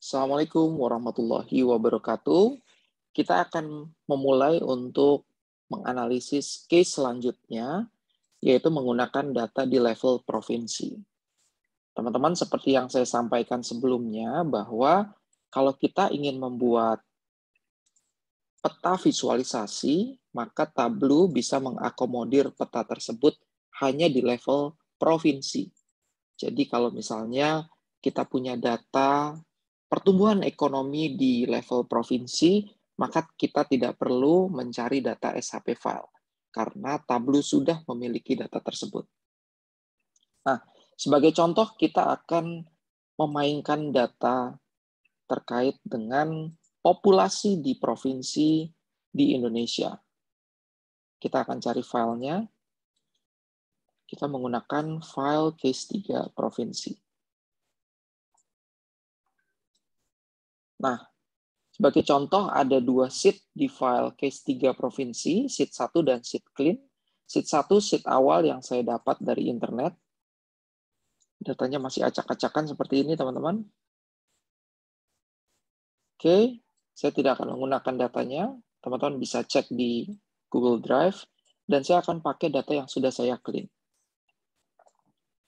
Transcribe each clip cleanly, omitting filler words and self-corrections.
Assalamualaikum warahmatullahi wabarakatuh. Kita akan memulai untuk menganalisis case selanjutnya, yaitu menggunakan data di level provinsi. Teman-teman, seperti yang saya sampaikan sebelumnya, bahwa kalau kita ingin membuat peta visualisasi, maka Tableau bisa mengakomodir peta tersebut hanya di level provinsi. Jadi kalau misalnya kita punya data pertumbuhan ekonomi di level provinsi, maka kita tidak perlu mencari data SHP file, karena Tableau sudah memiliki data tersebut. Nah, sebagai contoh, kita akan memainkan data terkait dengan populasi di provinsi di Indonesia. Kita akan cari filenya. Kita menggunakan file case 3 provinsi. Nah, sebagai contoh ada dua sheet di file case 3 provinsi, sheet 1 dan sheet clean. Sheet 1 sheet awal yang saya dapat dari internet. Datanya masih acak-acakan seperti ini, teman-teman. Oke, saya tidak akan menggunakan datanya. Teman-teman bisa cek di Google Drive, dan saya akan pakai data yang sudah saya clean.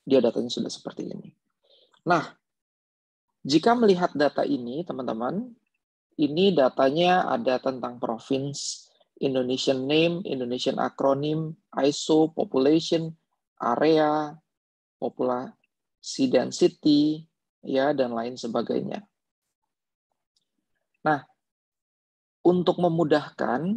Dia datanya sudah seperti ini. Nah, jika melihat data ini, teman-teman, ini datanya ada tentang provinsi, Indonesian name, Indonesian acronym, ISO, population, area, populasi density, ya, dan lain sebagainya. Nah, untuk memudahkan,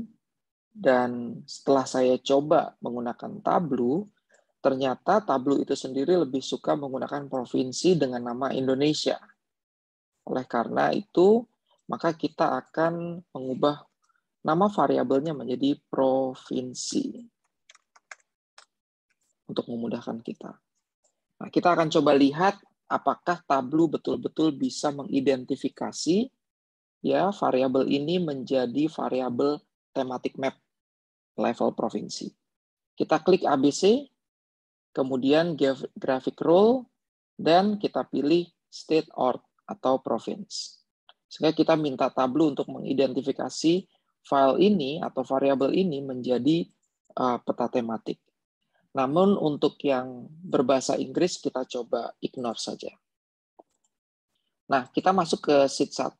dan setelah saya coba menggunakan Tableau, ternyata Tableau itu sendiri lebih suka menggunakan provinsi dengan nama Indonesia. Oleh karena itu, maka kita akan mengubah nama variabelnya menjadi provinsi untuk memudahkan kita. Nah, kita akan coba lihat apakah Tableau betul-betul bisa mengidentifikasi ya variabel ini menjadi variabel thematic map level provinsi. Kita klik ABC, kemudian graphic role, dan kita pilih state atau province. Sehingga kita minta Tableau untuk mengidentifikasi file ini atau variabel ini menjadi peta tematik. Namun untuk yang berbahasa Inggris kita coba ignore saja. Nah, kita masuk ke sheet 1.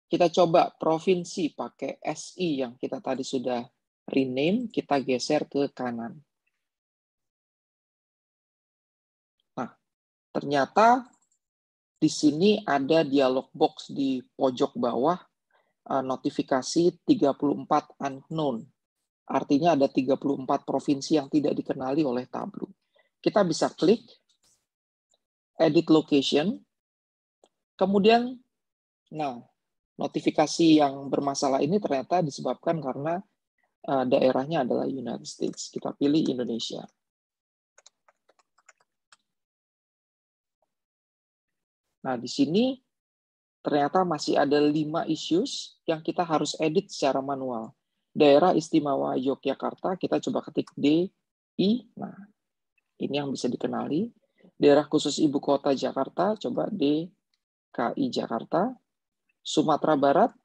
Kita coba provinsi pakai SI yang kita tadi sudah rename, kita geser ke kanan. Nah, ternyata di sini ada dialog box di pojok bawah, notifikasi 34 unknown. Artinya ada 34 provinsi yang tidak dikenali oleh Tableau. Kita bisa klik edit location, kemudian, nah, notifikasi yang bermasalah ini ternyata disebabkan karena daerahnya adalah United States. Kita pilih Indonesia. Nah, di sini ternyata masih ada 5 issues yang kita harus edit secara manual. Daerah Istimewa Yogyakarta, kita coba ketik DI. Nah, ini yang bisa dikenali. Daerah khusus Ibu Kota Jakarta, coba DKI Jakarta. Sumatera Barat,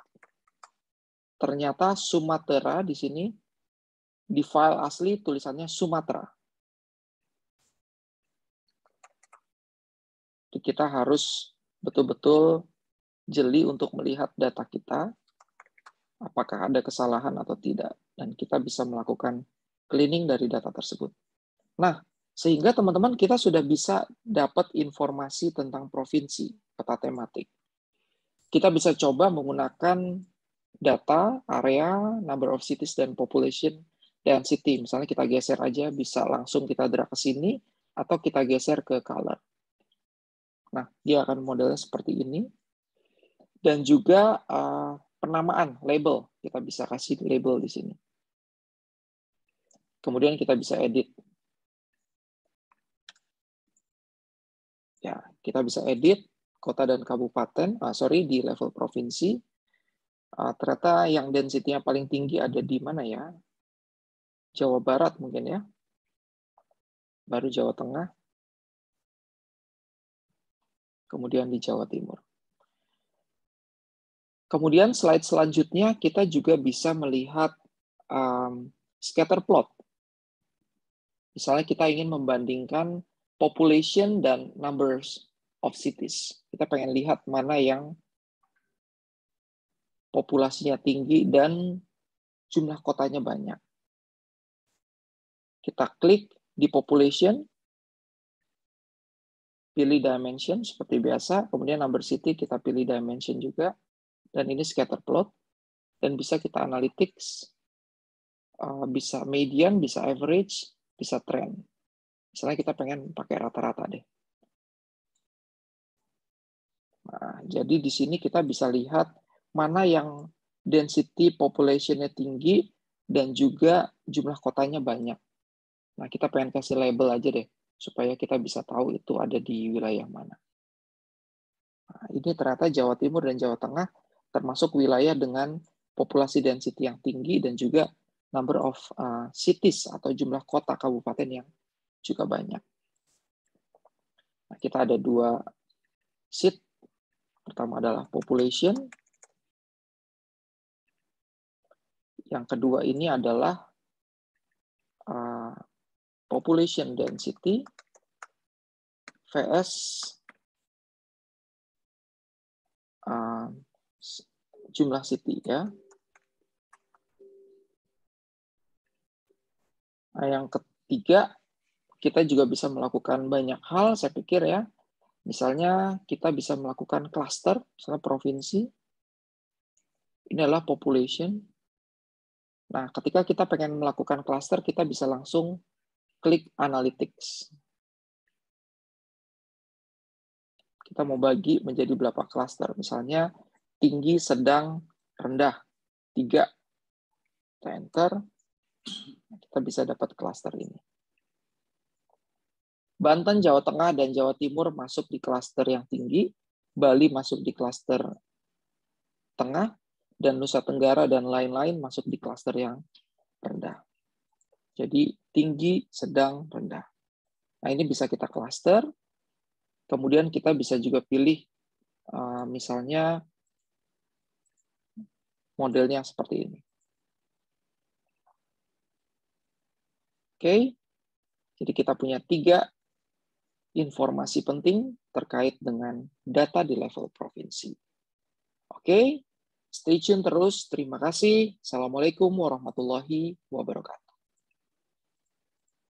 ternyata Sumatera di sini. Di file asli tulisannya Sumatera. Kita harus betul-betul jeli untuk melihat data kita, apakah ada kesalahan atau tidak, dan kita bisa melakukan cleaning dari data tersebut. Nah, sehingga teman-teman kita sudah bisa dapat informasi tentang provinsi, peta tematik. Kita bisa coba menggunakan data, area, number of cities, dan population density. Misalnya kita geser aja, bisa langsung kita drag ke sini, atau kita geser ke color. Nah, dia akan modelnya seperti ini. Dan juga penamaan, label. Kita bisa kasih label di sini. Kemudian kita bisa edit. Ya, kita bisa edit kota dan kabupaten, di level provinsi. Ternyata yang density-nya paling tinggi ada di mana ya? Jawa Barat mungkin ya. Baru Jawa Tengah. Kemudian di Jawa Timur. Kemudian slide selanjutnya kita juga bisa melihat scatter plot. Misalnya kita ingin membandingkan population dan numbers of cities. Kita pengen lihat mana yang populasinya tinggi dan jumlah kotanya banyak. Kita klik di population, pilih dimension seperti biasa, kemudian number city kita pilih dimension juga, dan ini scatter plot, dan bisa kita analytics, bisa median, bisa average, bisa trend. Misalnya kita pengen pakai rata-rata deh. Nah, jadi di sini kita bisa lihat mana yang density population-nya tinggi dan juga jumlah kotanya banyak. Nah, kita pengen kasih label aja deh, supaya kita bisa tahu itu ada di wilayah mana. Nah, ini ternyata Jawa Timur dan Jawa Tengah termasuk wilayah dengan populasi density yang tinggi dan juga number of cities atau jumlah kota kabupaten yang juga banyak. Nah, kita ada dua sheet. Pertama adalah population. Yang kedua ini adalah population density vs jumlah city ya. Nah, yang ketiga kita juga bisa melakukan banyak hal, saya pikir ya. Misalnya kita bisa melakukan cluster, misalnya provinsi. Ini adalah population. Nah, ketika kita pengen melakukan cluster, kita bisa langsung klik analytics. Kita mau bagi menjadi berapa cluster. Misalnya tinggi, sedang, rendah. 3. Kita enter. Kita bisa dapat cluster ini. Banten, Jawa Tengah, dan Jawa Timur masuk di cluster yang tinggi. Bali masuk di cluster tengah. Dan Nusa Tenggara dan lain-lain masuk di cluster yang rendah. Jadi tinggi, sedang, rendah. Nah, ini bisa kita cluster. Kemudian kita bisa juga pilih misalnya modelnya seperti ini. Oke. Jadi kita punya 3 informasi penting terkait dengan data di level provinsi. Oke. Stay tune terus. Terima kasih. Assalamualaikum warahmatullahi wabarakatuh.